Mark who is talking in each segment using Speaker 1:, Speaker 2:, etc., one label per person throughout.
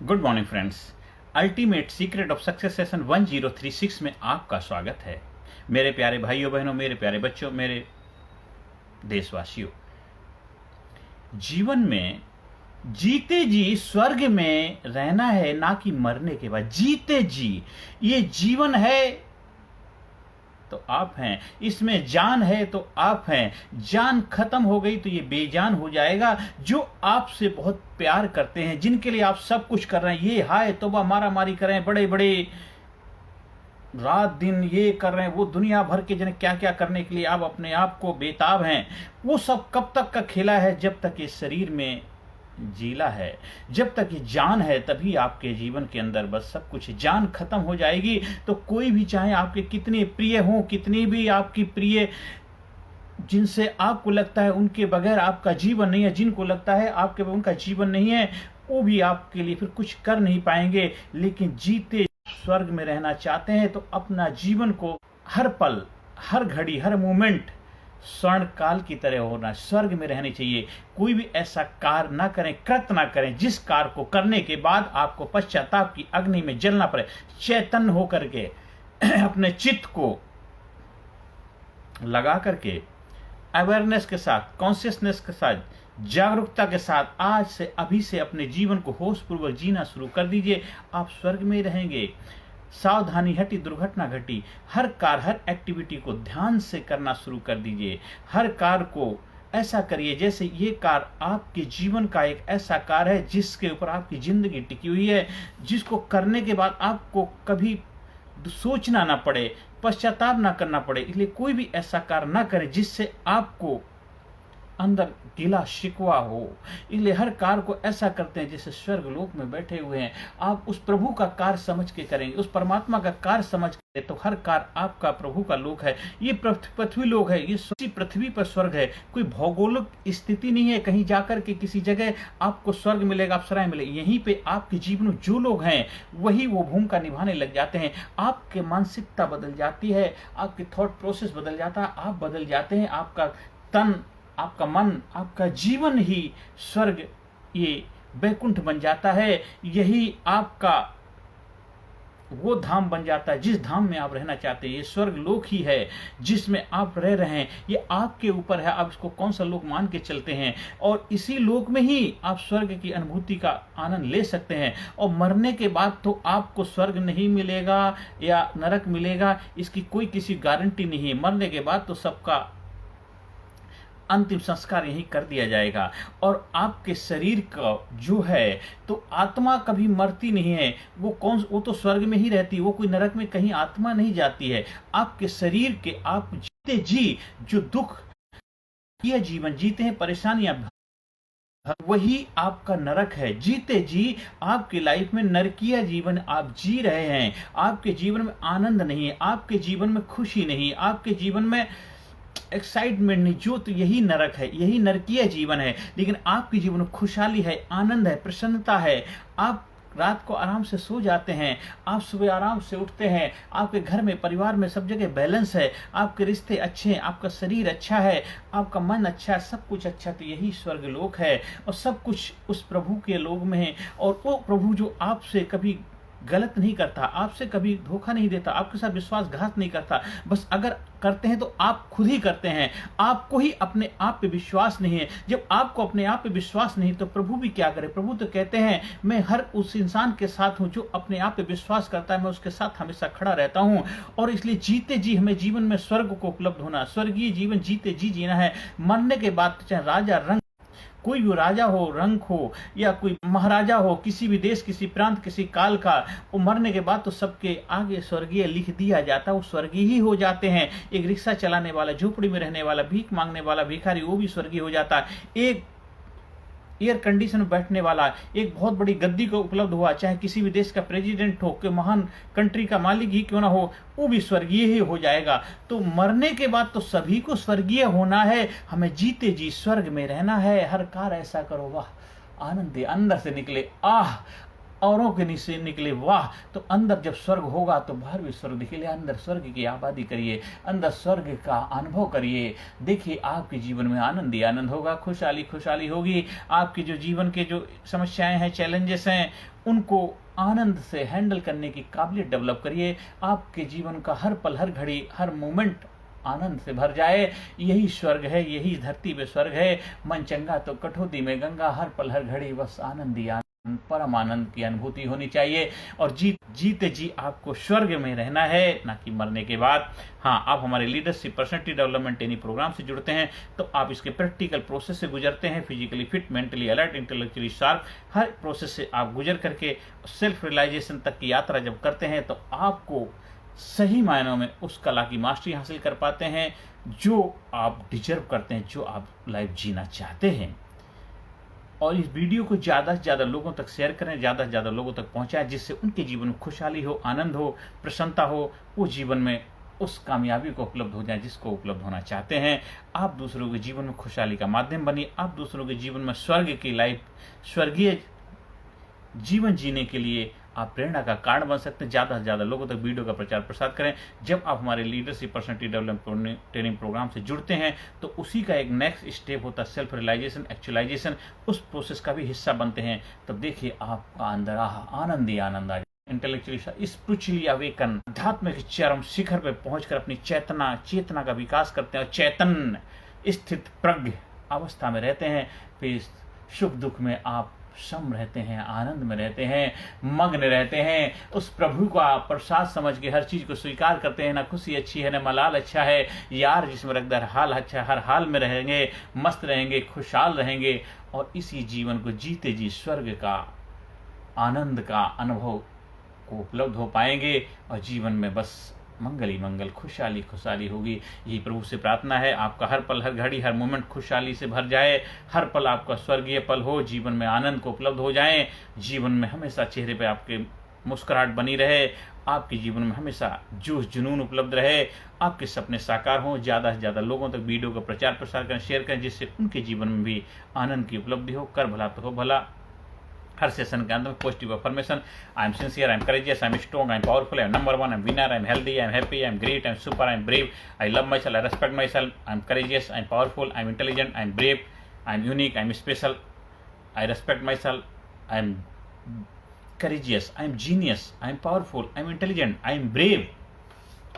Speaker 1: Good morning friends. Ultimate secret of success session 1036 में आपका स्वागत है। मेरे प्यारे भाइयों बहनों, मेरे प्यारे बच्चों, मेरे देशवासियों, जीवन में जीते जी स्वर्ग में रहना है, ना कि मरने के बाद। जीते जी ये जीवन है तो आप हैं, इसमें जान है तो आप हैं। जान खत्म हो गई तो ये बेजान हो जाएगा। जो आपसे बहुत प्यार करते हैं, जिनके लिए आप सब कुछ कर रहे हैं, ये हाय तौबा मारा मारी कर रहे हैं, बड़े बड़े रात दिन ये कर रहे हैं, वो दुनिया भर के जने क्या क्या करने के लिए आप अपने आप को बेताब हैं, वो सब कब तक का खेला है? जब तक ये शरीर में जीला है, जब तक ये जान है, तभी आपके जीवन के अंदर बस सब कुछ। जान खत्म हो जाएगी तो कोई भी, चाहे आपके कितने प्रिय हों, कितनी भी आपकी प्रिय, जिनसे आपको लगता है उनके बगैर आपका जीवन नहीं है, जिनको लगता है आपके बगैर उनका जीवन नहीं है, वो भी आपके लिए फिर कुछ कर नहीं पाएंगे। लेकिन जीते स्वर्ग में रहना चाहते हैं तो अपना जीवन को हर पल, हर घड़ी, हर मोमेंट स्वर्ण काल की तरह होना, स्वर्ग में रहनी चाहिए। कोई भी ऐसा कार्य ना करें, कृत्य ना करें जिस कार्य को करने के बाद आपको पश्चाताप की अग्नि में जलना पड़े। चैतन्य होकर के अपने चित्त को लगा करके अवेयरनेस के साथ, कॉन्शियसनेस के साथ, जागरूकता के साथ आज से, अभी से अपने जीवन को होशपूर्वक जीना शुरू कर दीजिए। आप स्वर्ग में रहेंगे। सावधानी हटी दुर्घटना घटी। हर कार्य, हर एक्टिविटी को ध्यान से करना शुरू कर दीजिए। हर कार्य को ऐसा करिए जैसे ये कार्य आपके जीवन का एक ऐसा कार्य है जिसके ऊपर आपकी जिंदगी टिकी हुई है, जिसको करने के बाद आपको कभी सोचना ना पड़े, पश्चाताप ना करना पड़े। इसलिए कोई भी ऐसा कार्य ना करें जिससे आपको अंदर गिला शिकवा हो। इसलिए हर कार्य को ऐसा करते हैं जैसे स्वर्ग लोक में बैठे हुए हैं। आप उस प्रभु का कार्य समझ के करेंगे, उस परमात्मा का कार्य समझ के, तो हर कार्य आपका प्रभु का लोक है। ये पृथ्वी लोक है, ये पृथ्वी पर स्वर्ग है। कोई भौगोलिक स्थिति नहीं है कहीं जाकर के किसी जगह आपको स्वर्ग मिलेगा, अप्सराएं मिलेगी। यहीं पे आपके जीवन में जो लोग हैं वही वो भूमिका निभाने लग जाते हैं। आपकी मानसिकता बदल जाती है, आपकी थॉट प्रोसेस बदल जाता है, आप बदल जाते हैं। आपका तन, आपका मन, आपका जीवन ही स्वर्ग, ये वैकुंठ बन जाता है। यही आपका वो धाम बन जाता है जिस धाम में आप रहना चाहते हैं। ये स्वर्ग लोक ही है जिसमें आप रह रहे हैं। ये आपके ऊपर है, आप इसको कौन सा लोक मान के चलते हैं। और इसी लोक में ही आप स्वर्ग की अनुभूति का आनंद ले सकते हैं। और मरने के बाद तो आपको स्वर्ग नहीं मिलेगा या नरक मिलेगा, इसकी कोई किसी गारंटी नहीं है। मरने के बाद तो सबका अंतिम संस्कार यही कर दिया जाएगा। और आपके शरीर का जो है, तो आत्मा कभी मरती नहीं है। वो तो स्वर्ग में ही रहती है, वो कोई नरक में कहीं आत्मा नहीं जाती है। आपके शरीर के, आप जीते जी जो दुख, यह जीवन जीते हैं, परेशानियां, वही आपका नरक है। जीते जी आपकी लाइफ में नरकीय जीवन आप जी रहे हैं। आपके जीवन में आनंद नहीं है, आपके जीवन में खुशी नहीं, आपके जीवन में एक्साइटमेंट नहीं। जो तो यही नरक है, यही नरकीय जीवन है। लेकिन आपके जीवन में खुशहाली है, आनंद है, प्रसन्नता है। आप रात को आराम से सो जाते हैं, आप सुबह आराम से उठते हैं, आपके घर में, परिवार में सब जगह बैलेंस है, आपके रिश्ते अच्छे हैं, आपका शरीर अच्छा है, आपका मन अच्छा है, सब कुछ अच्छा। तो यही स्वर्ग लोक है और सब कुछ उस प्रभु के लोक में है। और वो प्रभु जो आपसे कभी गलत नहीं करता, आपसे कभी धोखा नहीं देता, आपके साथ विश्वासघात नहीं करता। बस अगर करते हैं तो आप खुद ही करते हैं, आपको ही अपने आप पे विश्वास नहीं है। जब आपको अपने आप पे विश्वास नहीं तो प्रभु भी क्या करे? प्रभु तो कहते हैं मैं हर उस इंसान के साथ हूं जो अपने आप पे विश्वास करता है, मैं उसके साथ हमेशा खड़ा रहता हूं। और इसलिए जीते जी हमें जीवन में स्वर्ग को उपलब्ध होना, स्वर्गीय जीवन जीते जी जीना है। मरने के बाद चाहे राजा रंग, कोई भी राजा हो, रंग हो, या कोई महाराजा हो, किसी भी देश, किसी प्रांत, किसी काल का, वो मरने के बाद तो सबके आगे स्वर्गीय लिख दिया जाता है, वो स्वर्गीय ही हो जाते हैं। एक रिक्शा चलाने वाला, झोपड़ी में रहने वाला, भीख मांगने वाला भिखारी, वो भी स्वर्गीय हो जाता है। एक एयर कंडीशन में बैठने वाला, एक बहुत बड़ी गद्दी को उपलब्ध हुआ, चाहे किसी भी देश का प्रेसिडेंट हो, कोई महान कंट्री का मालिक ही क्यों ना हो, वो भी स्वर्गीय ही हो जाएगा। तो मरने के बाद तो सभी को स्वर्गीय होना है। हमें जीते जी स्वर्ग में रहना है। हर कार्य ऐसा करो, वाह आनंद दे, अंदर से निकले आह, औरों के नीचे निकले वाह। तो अंदर जब स्वर्ग होगा तो बाहर भी स्वर्ग दिखेगा। अंदर स्वर्ग की आबादी करिए, अंदर स्वर्ग का अनुभव करिए। देखिए आपके जीवन में आनंद ही आनंद होगा, खुशहाली खुशहाली होगी। आपके जो जीवन के जो समस्याएं हैं, चैलेंजेस हैं, उनको आनंद से हैंडल करने की काबिलियत डेवलप करिए। आपके जीवन का हर पल, हर घड़ी, हर मोमेंट आनंद से भर जाए। यही स्वर्ग है, यही धरती पे स्वर्ग है। मन चंगा तो कठौती में गंगा, हर पल हर घड़ी बस आनंद ही आनंद, परम आनंद की अनुभूति होनी चाहिए। और जीते जी आपको स्वर्ग में रहना है, ना कि मरने के बाद। हाँ, आप हमारे leadership personality development training programme से जुड़ते हैं तो आप इसके प्रैक्टिकल प्रोसेस से गुजरते हैं। Physically fit, mentally alert, intellectually sharp, हर प्रोसेस से आप गुजर करके सेल्फ रियलाइजेशन तक की यात्रा जब करते हैं तो आपको सही मायनों में उस कला की मास्टरी हासिल कर पाते हैं जो आप डिजर्व करते हैं, जो आप लाइफ जीना चाहते हैं। और इस वीडियो को ज़्यादा से ज़्यादा लोगों तक शेयर करें, ज़्यादा से ज़्यादा लोगों तक पहुंचाएं, जिससे उनके जीवन में खुशहाली हो, आनंद हो, प्रसन्नता हो, वो जीवन में उस कामयाबी को उपलब्ध हो जाए जिसको उपलब्ध होना चाहते हैं। आप दूसरों के जीवन में खुशहाली का माध्यम बनिए। आप दूसरों के जीवन में स्वर्ग की लाइफ, स्वर्गीय जीवन जीने के लिए आप प्रेरणा का कारण बन सकते हैं। ज़्यादा से ज़्यादा लोगों तक वीडियो का प्रचार प्रसार करें। जब आप हमारे leadership personality development training programme से जुड़ते हैं तो उसी का एक नेक्स्ट स्टेप होता है सेल्फ रियलाइजेशन, एक्चुअलाइजेशन। उस प्रोसेस का भी हिस्सा बनते हैं। तब देखिए आपका अंदर आनंद ही आनंद आ जाए। इंटेलेक्चुअली स्पिरिचुअली अवेकन, अध्यात्म के चरम शिखर पर पहुंचकर अपनी चेतना का विकास करते हैं और चैतन्य स्थित प्रज्ञ अवस्था में रहते हैं। फिर सुख दुख में आप सम रहते हैं, आनंद में रहते हैं, मग्न रहते हैं। उस प्रभु का प्रसाद समझ के हर चीज को स्वीकार करते हैं। ना खुशी अच्छी है, ना मलाल अच्छा है, यार जिसमें रखदार हाल अच्छा है। हर हाल में रहेंगे, मस्त रहेंगे, खुशहाल रहेंगे और इसी जीवन को जीते जी स्वर्ग का आनंद का अनुभव को उपलब्ध हो पाएंगे और जीवन में बस मंगल ही मंगल, खुशहाली खुशहाली होगी। यही प्रभु से प्रार्थना है। आपका हर पल, हर घड़ी, हर मोमेंट खुशहाली से भर जाए। हर पल आपका स्वर्गीय पल हो, जीवन में आनंद को उपलब्ध हो जाए। जीवन में हमेशा चेहरे पे आपके मुस्कुराहट बनी रहे। आपके जीवन में हमेशा जोश जुनून उपलब्ध रहे। आपके सपने साकार हों। ज़्यादा से ज़्यादा लोगों तक वीडियो का प्रचार प्रसार करें, शेयर करें, जिससे उनके जीवन में भी आनंद की उपलब्धि हो। कर भला तो हो भला। हर सेशन के अंदर में positive affirmation, I am sincere, I am courageous, I am strong, I am powerful, I am number one, I am winner, I am healthy, I am happy, I am great, I am super, I am brave, I love my self, I respect my self, I am courageous, I am powerful, I am intelligent, I am brave, I am unique, I am special, I respect my self, I am courageous, I am genius, I am powerful, I am intelligent, I am brave,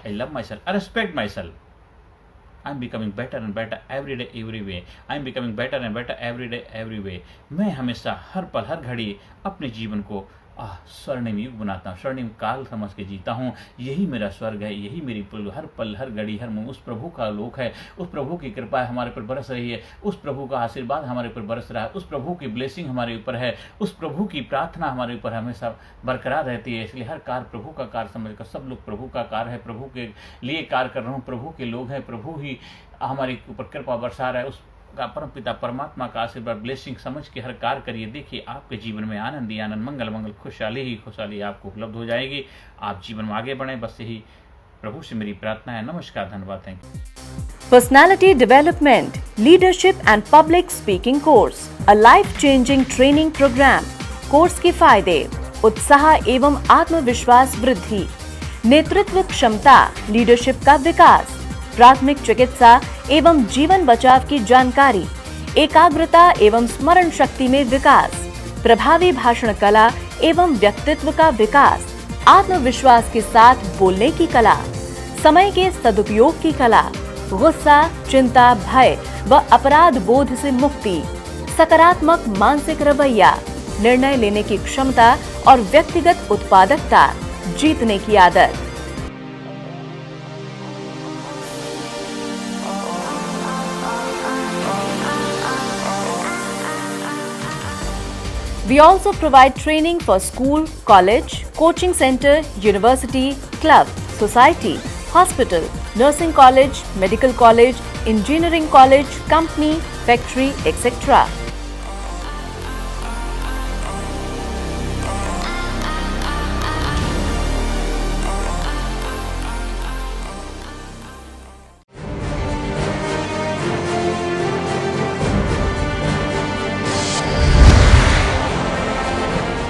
Speaker 1: I love myself, I respect myself, I am becoming better and better every day, every way, I am becoming better and better every day, every way। मैं हमेशा हर पल हर घड़ी अपने जीवन को स्वर्णिम युग बनाता हूँ, स्वर्णिम काल समझ के जीता हूँ। यही मेरा स्वर्ग है, यही मेरी हर पल हर घड़ी हर उस प्रभु का लोक है। उस प्रभु की कृपा हमारे पर बरस रही है, उस प्रभु का आशीर्वाद हमारे पर बरस रहा है, उस प्रभु की ब्लेसिंग हमारे ऊपर है, उस प्रभु की प्रार्थना हमारे ऊपर हमेशा बरकरार रहती है। इसलिए हर कार्य प्रभु का कार्य समझकर, सब लोग प्रभु का कार्य है, प्रभु के लिए कार्य कर रहा हूँ, प्रभु के लोग हैं, प्रभु ही हमारे ऊपर कृपा बरसा रहा है। उस का परम पिता परमात्मा का आशीर्वाद ब्लेसिंग समझ के हर कार्य करिए। देखिए आपके जीवन में आनंद ही आनंद, मंगल मंगल, खुशहाली ही खुशहाली आपको उपलब्ध हो जाएगी। आप जीवन में आगे बढ़ें, बस यही प्रभु से मेरी प्रार्थना है। नमस्कार, धन्यवाद, thank you.
Speaker 2: Personality development, leadership and public speaking course, a life changing training programme. Course के फायदे: उत्साह एवं आत्मविश्वास वृद्धि, नेतृत्व क्षमता, लीडरशिप का विकास, प्राथमिक चिकित्सा एवं जीवन बचाव की जानकारी, एकाग्रता एवं स्मरण शक्ति में विकास, प्रभावी भाषण कला एवं व्यक्तित्व का विकास, आत्मविश्वास के साथ बोलने की कला, समय के सदुपयोग की कला, गुस्सा, चिंता, भय व अपराध बोध से मुक्ति, सकारात्मक मानसिक रवैया, निर्णय लेने की क्षमता और व्यक्तिगत उत्पादकता, जीतने की आदत। We also provide training for school, college, coaching center, university, club, society, hospital, nursing college, medical college, engineering college, company, factory, etc.